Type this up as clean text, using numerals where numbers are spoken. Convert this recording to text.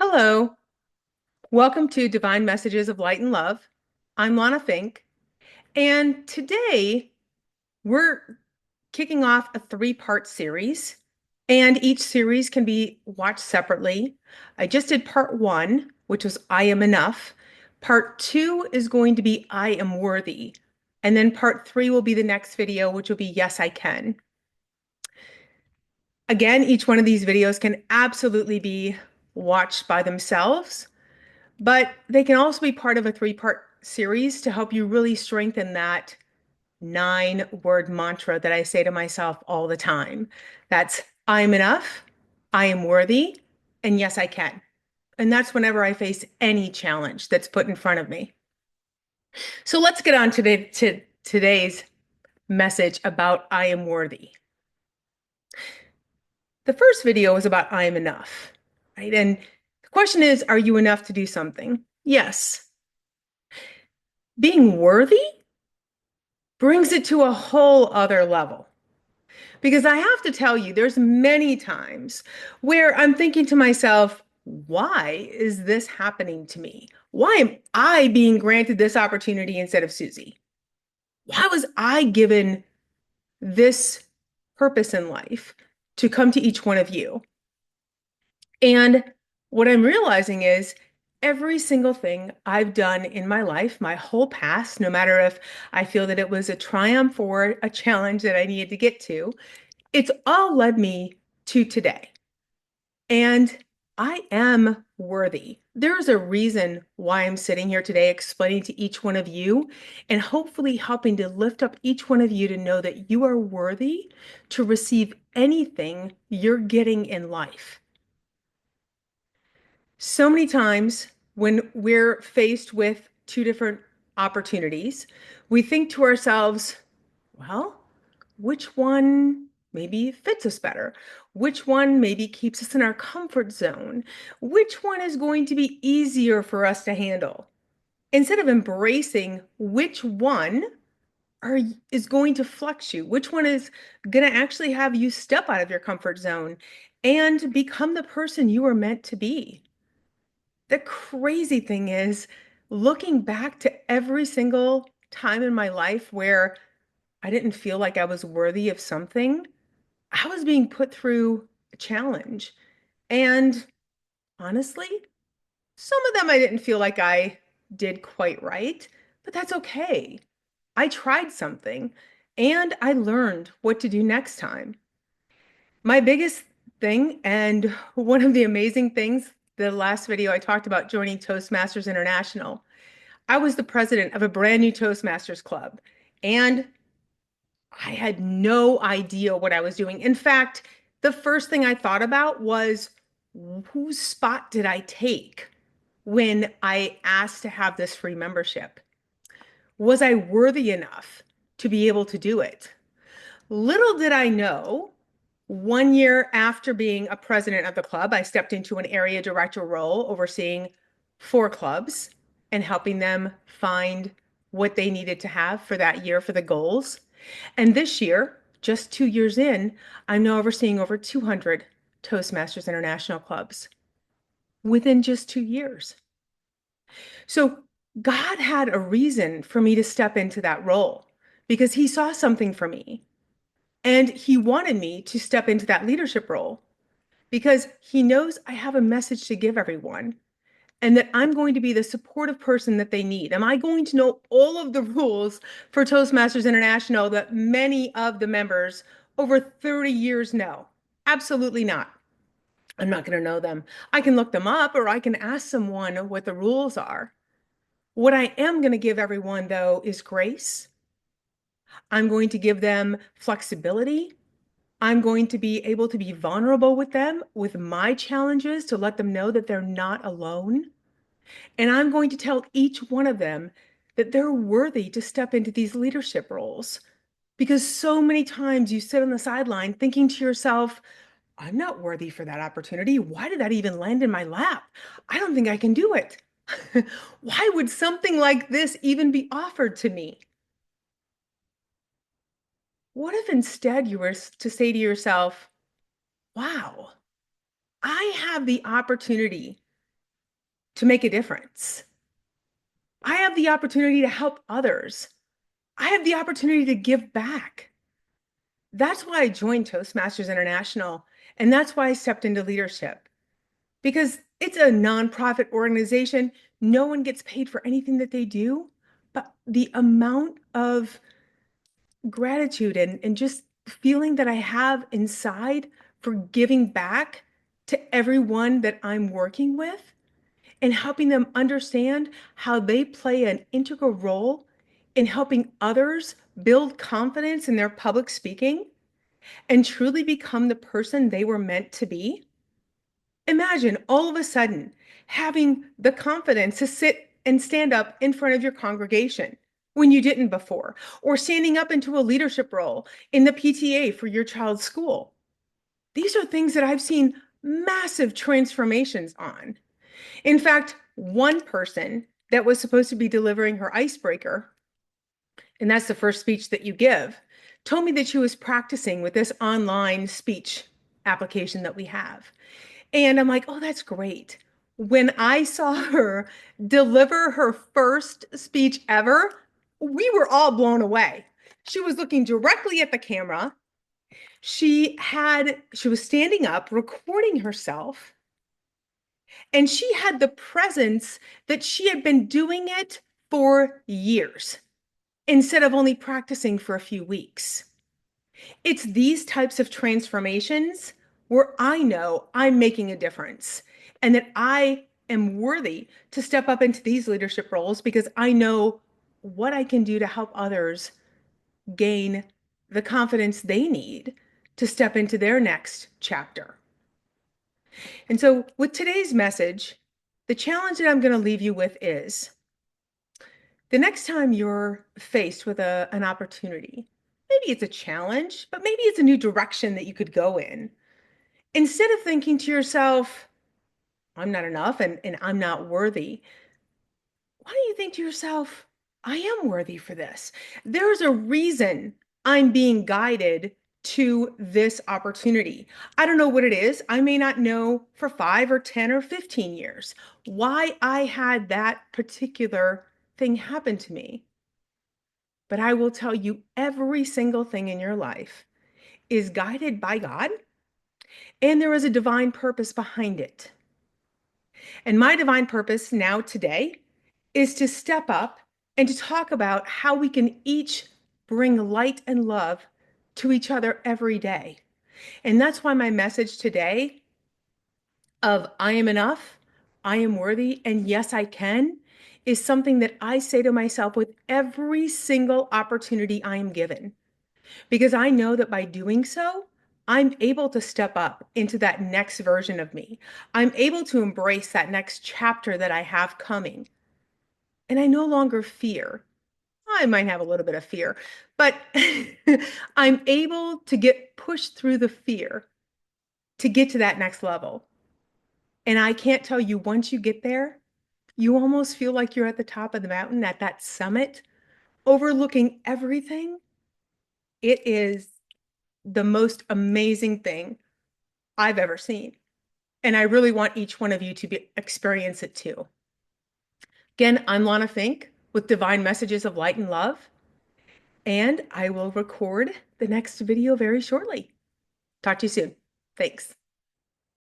Hello, welcome to Divine Messages of Light and Love. I'm Lana Fink, and today we're kicking off a three-part series, and each series can be watched separately. I just did part one, which was I Am Enough. Part two is going to be I Am Worthy, and then part three will be the next video, which will be Yes, I Can. Again, each one of these videos can absolutely be watched by themselves. But they can also be part of a three-part series to help you really strengthen that 9-word mantra that I say to myself all the time. That's I'm enough, I am worthy, and yes, I can. And that's whenever I face any challenge that's put in front of me. So let's get on to today's message about I am worthy. The first video is about I am enough, right? And the question is, are you enough to do something? Yes. Being worthy brings it to a whole other level. Because I have to tell you, there's many times where I'm thinking to myself, why is this happening to me? Why am I being granted this opportunity instead of Susie? Why was I given this purpose in life to come to each one of you? And what I'm realizing is every single thing I've done in my life, my whole past, no matter if I feel that it was a triumph or a challenge that I needed to get to, it's all led me to today. And I am worthy. There's a reason why I'm sitting here today explaining to each one of you and hopefully helping to lift up each one of you to know that you are worthy to receive anything you're getting in life. So many times when we're faced with two different opportunities, we think to ourselves, well, which one maybe fits us better? Which one maybe keeps us in our comfort zone? Which one is going to be easier for us to handle? Instead of embracing which one is going to flex you, which one is going to actually have you step out of your comfort zone and become the person you are meant to be. The crazy thing is, looking back to every single time in my life where I didn't feel like I was worthy of something, I was being put through a challenge. And honestly, some of them I didn't feel like I did quite right, but that's okay. I tried something and I learned what to do next time. My biggest thing, and one of the amazing things, the last video I talked about joining Toastmasters International. I was the president of a brand new Toastmasters club, and I had no idea what I was doing. In fact, the first thing I thought about was whose spot did I take when I asked to have this free membership? Was I worthy enough to be able to do it? Little did I know, 1 year after being a president of the club, I stepped into an area director role overseeing 4 clubs and helping them find what they needed to have for that year for the goals. And this year, just 2 years in, I'm now overseeing over 200 Toastmasters International clubs within just 2 years. So God had a reason for me to step into that role because he saw something for me. And he wanted me to step into that leadership role because he knows I have a message to give everyone and that I'm going to be the supportive person that they need. Am I going to know all of the rules for Toastmasters International that many of the members over 30 years know? Absolutely not. I'm not going to know them. I can look them up or I can ask someone what the rules are. What I am going to give everyone, though, is grace. I'm going to give them flexibility. I'm going to be able to be vulnerable with them, with my challenges, to let them know that they're not alone. And I'm going to tell each one of them that they're worthy to step into these leadership roles. Because so many times you sit on the sideline thinking to yourself, I'm not worthy for that opportunity. Why did that even land in my lap? I don't think I can do it. Why would something like this even be offered to me? What if instead you were to say to yourself, wow, I have the opportunity to make a difference. I have the opportunity to help others. I have the opportunity to give back. That's why I joined Toastmasters International, and that's why I stepped into leadership, because it's a nonprofit organization. No one gets paid for anything that they do, but the amount of gratitude and just feeling that I have inside for giving back to everyone that I'm working with and helping them understand how they play an integral role in helping others build confidence in their public speaking and truly become the person they were meant to be. Imagine all of a sudden having the confidence to sit and stand up in front of your congregation when you didn't before, or standing up into a leadership role in the PTA for your child's school. These are things that I've seen massive transformations on. In fact, one person that was supposed to be delivering her icebreaker, and that's the first speech that you give, told me that she was practicing with this online speech application that we have. And I'm like, oh, that's great. When I saw her deliver her first speech ever, we were all blown away. She was looking directly at the camera. She was standing up, recording herself, and she had the presence that she had been doing it for years instead of only practicing for a few weeks. It's these types of transformations where I know I'm making a difference and that I am worthy to step up into these leadership roles because I know what I can do to help others gain the confidence they need to step into their next chapter. And so, with today's message, the challenge that I'm going to leave you with is the next time you're faced with an opportunity, maybe it's a challenge, but maybe it's a new direction that you could go in. Instead of thinking to yourself, I'm not enough and I'm not worthy, why don't you think to yourself, I am worthy for this? There's a reason I'm being guided to this opportunity. I don't know what it is. I may not know for 5 or 10 or 15 years why I had that particular thing happen to me. But I will tell you, every single thing in your life is guided by God, and there is a divine purpose behind it. And my divine purpose now today is to step up and to talk about how we can each bring light and love to each other every day. And that's why my message today of I am enough, I am worthy, and yes, I can is something that I say to myself with every single opportunity I am given. Because I know that by doing so, I'm able to step up into that next version of me. I'm able to embrace that next chapter that I have coming. And I no longer fear. I might have a little bit of fear, but I'm able to get pushed through the fear to get to that next level. And I can't tell you, once you get there, you almost feel like you're at the top of the mountain at that summit, overlooking everything. It is the most amazing thing I've ever seen. And I really want each one of you to experience it too. Again, I'm Lana Fink with Divine Messages of Light and Love, and I will record the next video very shortly. Talk to you soon. Thanks.